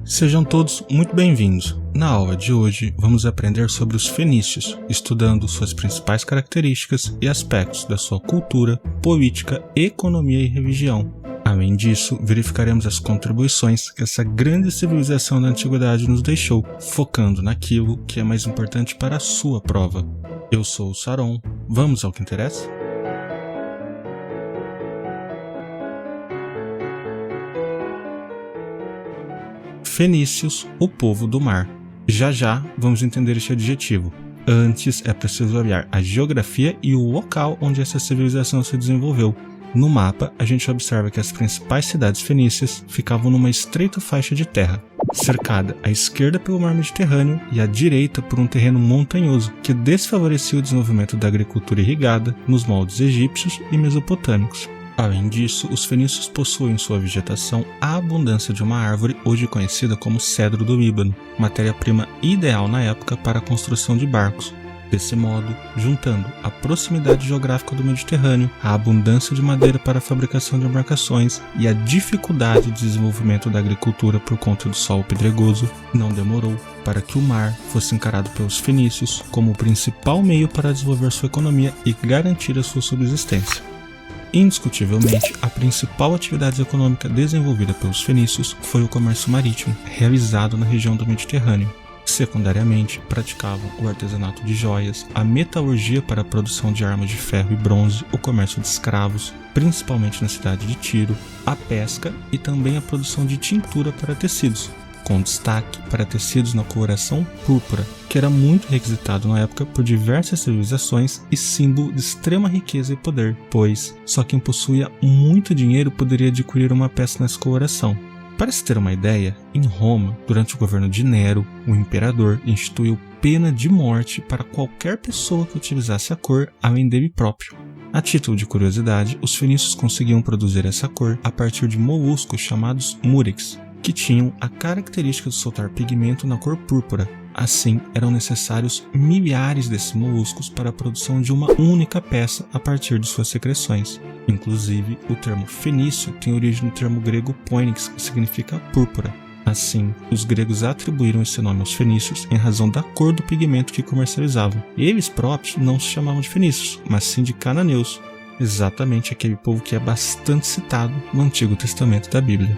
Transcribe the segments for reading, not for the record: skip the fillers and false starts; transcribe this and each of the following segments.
Sejam todos muito bem-vindos. Na aula de hoje, vamos aprender sobre os fenícios, estudando suas principais características e aspectos da sua cultura, política, economia e religião. Além disso, verificaremos as contribuições que essa grande civilização da antiguidade nos deixou, focando naquilo que é mais importante para a sua prova. Eu sou o Saron. Vamos ao que interessa? Fenícios, o povo do mar. Já vamos entender este adjetivo. Antes é preciso olhar a geografia e o local onde essa civilização se desenvolveu. No mapa, a gente observa que as principais cidades fenícias ficavam numa estreita faixa de terra, cercada à esquerda pelo mar Mediterrâneo e à direita por um terreno montanhoso que desfavorecia o desenvolvimento da agricultura irrigada nos moldes egípcios e mesopotâmicos. Além disso, os fenícios possuem em sua vegetação a abundância de uma árvore hoje conhecida como cedro do Líbano, matéria-prima ideal na época para a construção de barcos. Desse modo, juntando a proximidade geográfica do Mediterrâneo, a abundância de madeira para a fabricação de embarcações e a dificuldade de desenvolvimento da agricultura por conta do solo pedregoso, não demorou para que o mar fosse encarado pelos fenícios como o principal meio para desenvolver sua economia e garantir a sua subsistência. Indiscutivelmente, a principal atividade econômica desenvolvida pelos fenícios foi o comércio marítimo, realizado na região do Mediterrâneo. Secundariamente, praticavam o artesanato de joias, a metalurgia para a produção de armas de ferro e bronze, o comércio de escravos, principalmente na cidade de Tiro, a pesca e também a produção de tintura para tecidos, com destaque para tecidos na coloração púrpura, que era muito requisitado na época por diversas civilizações e símbolo de extrema riqueza e poder, pois só quem possuía muito dinheiro poderia adquirir uma peça nessa coloração. Para se ter uma ideia, em Roma, durante o governo de Nero, o imperador instituiu pena de morte para qualquer pessoa que utilizasse a cor além dele próprio. A título de curiosidade, os fenícios conseguiam produzir essa cor a partir de moluscos chamados murex, que tinham a característica de soltar pigmento na cor púrpura. Assim, eram necessários milhares desses moluscos para a produção de uma única peça a partir de suas secreções. Inclusive, o termo fenício tem origem no termo grego poinix, que significa púrpura. Assim, os gregos atribuíram esse nome aos fenícios em razão da cor do pigmento que comercializavam. Eles próprios não se chamavam de fenícios, mas sim de cananeus, exatamente aquele povo que é bastante citado no Antigo Testamento da Bíblia.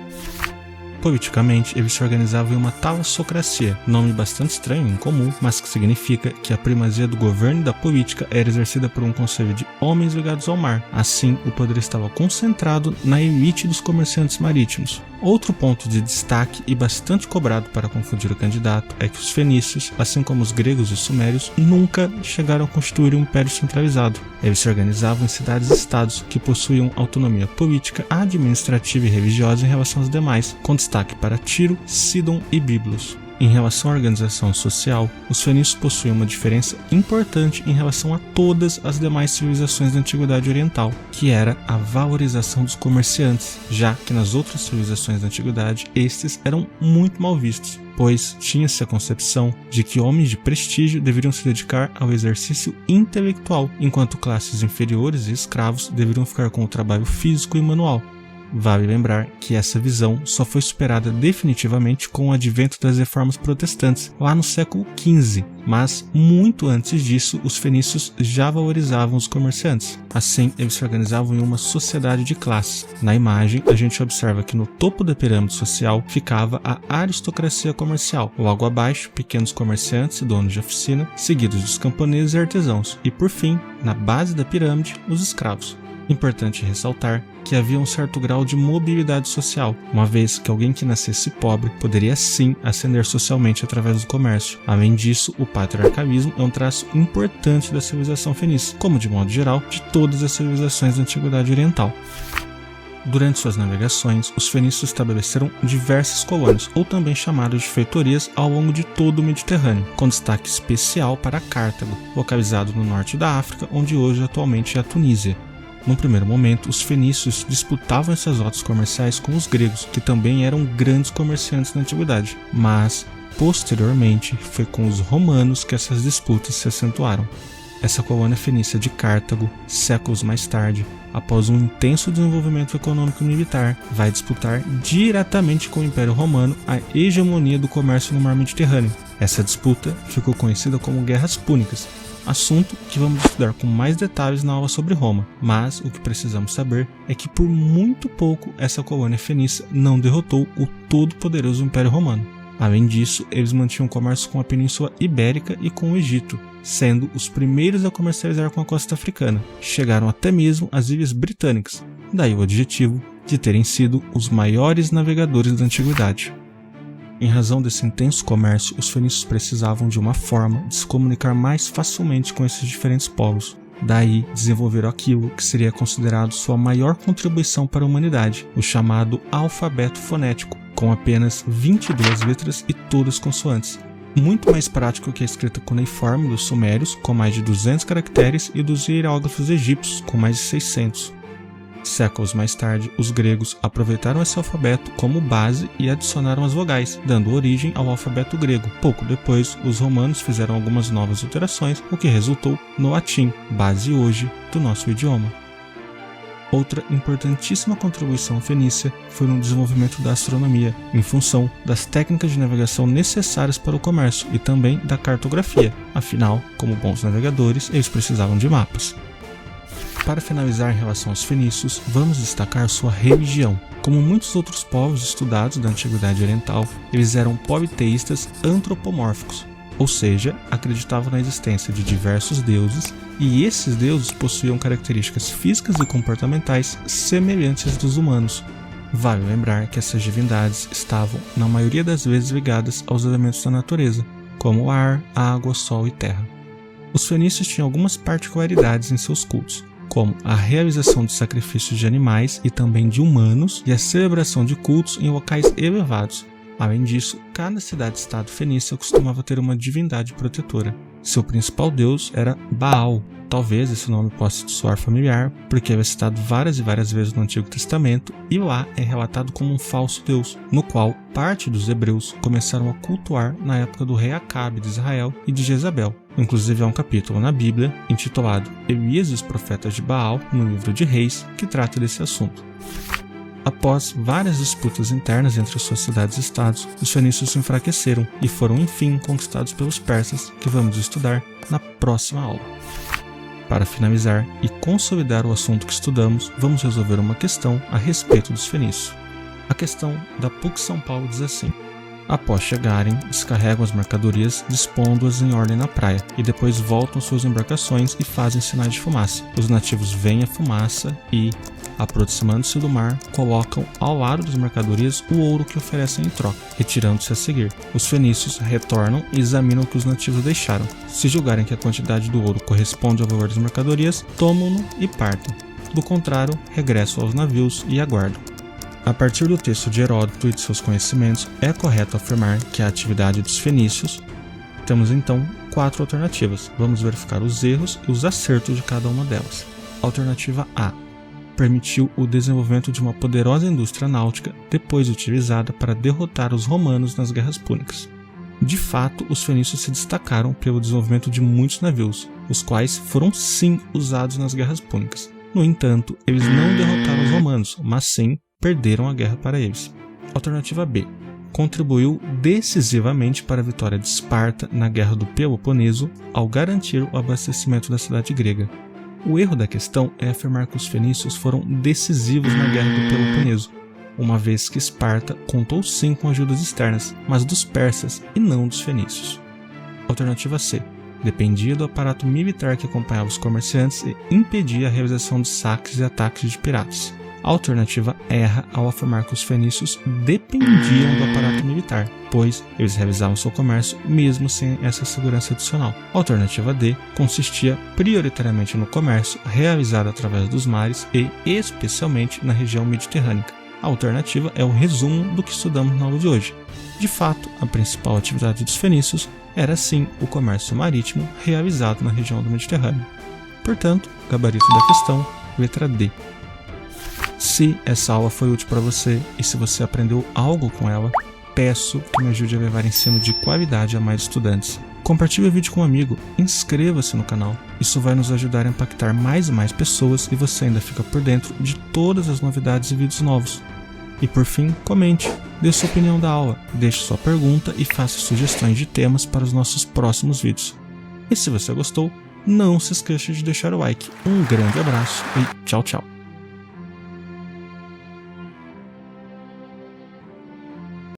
Politicamente, eles se organizavam em uma talassocracia, nome bastante estranho e incomum, mas que significa que a primazia do governo e da política era exercida por um conselho de homens ligados ao mar. Assim, o poder estava concentrado na elite dos comerciantes marítimos. Outro ponto de destaque e bastante cobrado para confundir o candidato é que os fenícios, assim como os gregos e sumérios, nunca chegaram a constituir um império centralizado. Eles se organizavam em cidades-estados que possuíam autonomia política, administrativa e religiosa em relação aos demais, com destaque para Tiro, Sidon e Biblos. Em relação à organização social, os fenícios possuíam uma diferença importante em relação a todas as demais civilizações da Antiguidade Oriental, que era a valorização dos comerciantes, já que nas outras civilizações da Antiguidade estes eram muito mal vistos, pois tinha-se a concepção de que homens de prestígio deveriam se dedicar ao exercício intelectual, enquanto classes inferiores e escravos deveriam ficar com o trabalho físico e manual. Vale lembrar que essa visão só foi superada definitivamente com o advento das reformas protestantes, lá no século XV, mas muito antes disso os fenícios já valorizavam os comerciantes. Assim, eles se organizavam em uma sociedade de classes. Na imagem, a gente observa que no topo da pirâmide social ficava a aristocracia comercial, logo abaixo, pequenos comerciantes e donos de oficina, seguidos dos camponeses e artesãos, e por fim, na base da pirâmide, os escravos. Importante ressaltar que havia um certo grau de mobilidade social, uma vez que alguém que nascesse pobre poderia sim ascender socialmente através do comércio. Além disso, o patriarcalismo é um traço importante da civilização fenícia, como de modo geral de todas as civilizações da Antiguidade Oriental. Durante suas navegações, os fenícios estabeleceram diversas colônias, ou também chamadas de feitorias, ao longo de todo o Mediterrâneo, com destaque especial para Cartago, localizado no norte da África, onde hoje atualmente é a Tunísia. Num primeiro momento, os fenícios disputavam essas rotas comerciais com os gregos, que também eram grandes comerciantes na antiguidade, mas, posteriormente, foi com os romanos que essas disputas se acentuaram. Essa colônia fenícia de Cartago, séculos mais tarde, após um intenso desenvolvimento econômico e militar, vai disputar diretamente com o Império Romano a hegemonia do comércio no Mar Mediterrâneo. Essa disputa ficou conhecida como Guerras Púnicas, assunto que vamos estudar com mais detalhes na aula sobre Roma, mas o que precisamos saber é que por muito pouco essa colônia fenícia não derrotou o todo-poderoso Império Romano. Além disso, eles mantinham comércio com a Península Ibérica e com o Egito, sendo os primeiros a comercializar com a costa africana. Chegaram até mesmo às Ilhas Britânicas, daí o adjetivo de terem sido os maiores navegadores da antiguidade. Em razão desse intenso comércio, os fenícios precisavam de uma forma de se comunicar mais facilmente com esses diferentes povos. Daí desenvolveram aquilo que seria considerado sua maior contribuição para a humanidade, o chamado alfabeto fonético, com apenas 22 letras e todas consoantes. Muito mais prático que a escrita cuneiforme dos sumérios, com mais de 200 caracteres, e dos hieróglifos egípcios, com mais de 600. Séculos mais tarde, os gregos aproveitaram esse alfabeto como base e adicionaram as vogais, dando origem ao alfabeto grego. Pouco depois, os romanos fizeram algumas novas alterações, o que resultou no latim, base hoje do nosso idioma. Outra importantíssima contribuição fenícia foi no desenvolvimento da astronomia, em função das técnicas de navegação necessárias para o comércio e também da cartografia. Afinal, como bons navegadores, eles precisavam de mapas. Para finalizar em relação aos fenícios, vamos destacar sua religião. Como muitos outros povos estudados da Antiguidade Oriental, eles eram politeístas antropomórficos, ou seja, acreditavam na existência de diversos deuses, e esses deuses possuíam características físicas e comportamentais semelhantes às dos humanos. Vale lembrar que essas divindades estavam, na maioria das vezes, ligadas aos elementos da natureza, como ar, água, sol e terra. Os fenícios tinham algumas particularidades em seus cultos, como a realização de sacrifícios de animais e também de humanos e a celebração de cultos em locais elevados. Além disso, cada cidade-estado fenícia costumava ter uma divindade protetora. Seu principal deus era Baal. Talvez esse nome possa soar familiar, porque é citado várias e várias vezes no Antigo Testamento, e lá é relatado como um falso deus, no qual parte dos hebreus começaram a cultuar na época do rei Acabe de Israel e de Jezabel. Inclusive há um capítulo na Bíblia, intitulado Elias e os Profetas de Baal, no livro de Reis, que trata desse assunto. Após várias disputas internas entre suas cidades-estados, os fenícios se enfraqueceram e foram enfim conquistados pelos persas, que vamos estudar na próxima aula. Para finalizar e consolidar o assunto que estudamos, vamos resolver uma questão a respeito dos fenícios. A questão da PUC São Paulo diz assim: após chegarem, descarregam as mercadorias, dispondo-as em ordem na praia, e depois voltam suas embarcações e fazem sinais de fumaça. Os nativos veem a fumaça e, aproximando-se do mar, colocam ao lado das mercadorias o ouro que oferecem em troca, retirando-se a seguir. Os fenícios retornam e examinam o que os nativos deixaram. Se julgarem que a quantidade do ouro corresponde ao valor das mercadorias, tomam-no e partem. Do contrário, regressam aos navios e aguardam. A partir do texto de Heródoto e de seus conhecimentos, é correto afirmar que a atividade dos fenícios. Temos então 4 alternativas. Vamos verificar os erros e os acertos de cada uma delas. Alternativa A: permitiu o desenvolvimento de uma poderosa indústria náutica, depois utilizada para derrotar os romanos nas guerras púnicas. De fato, os fenícios se destacaram pelo desenvolvimento de muitos navios, os quais foram sim usados nas guerras púnicas. No entanto, eles não derrotaram os romanos, mas sim perderam a guerra para eles. Alternativa B: contribuiu decisivamente para a vitória de Esparta na Guerra do Peloponeso ao garantir o abastecimento da cidade grega. O erro da questão é afirmar que os fenícios foram decisivos na Guerra do Peloponeso, uma vez que Esparta contou sim com ajudas externas, mas dos persas e não dos fenícios. Alternativa C: dependia do aparato militar que acompanhava os comerciantes e impedia a realização de saques e ataques de piratas. A alternativa erra ao afirmar que os fenícios dependiam do aparato militar, pois eles realizavam seu comércio mesmo sem essa segurança adicional. A alternativa D consistia prioritariamente no comércio realizado através dos mares e especialmente na região mediterrânea. A alternativa é o resumo do que estudamos na aula de hoje. De fato, a principal atividade dos fenícios era sim o comércio marítimo realizado na região do Mediterrâneo. Portanto, gabarito da questão, letra D. Se essa aula foi útil para você e se você aprendeu algo com ela, peço que me ajude a levar ensino de qualidade a mais estudantes. Compartilhe o vídeo com um amigo, inscreva-se no canal. Isso vai nos ajudar a impactar mais e mais pessoas e você ainda fica por dentro de todas as novidades e vídeos novos. E por fim, comente, dê sua opinião da aula, deixe sua pergunta e faça sugestões de temas para os nossos próximos vídeos. E se você gostou, não se esqueça de deixar o like. Um grande abraço e tchau, tchau.